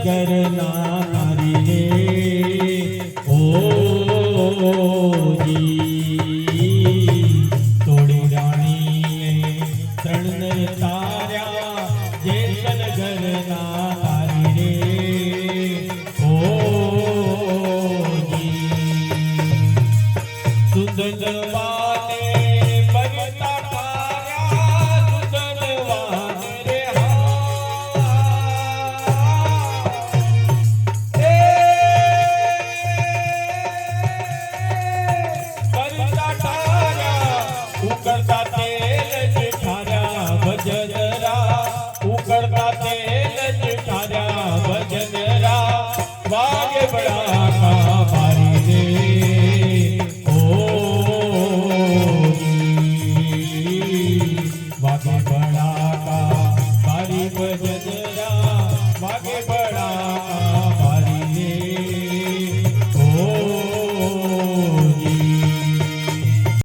घर ना नारी रे ओ जी तोड़ी रानी तरण तार्या जेसन घर ना नारी रे ओ जी सुंदर वाले बगता तार्या सुंदर वाले उकड़ता तेल जिठारा भजनरा उकड़ता तेल जिठारा भजनरा वागे बड़ा का भारी रे ओ वागे बड़ा का भारी भजनरा वागे बड़ा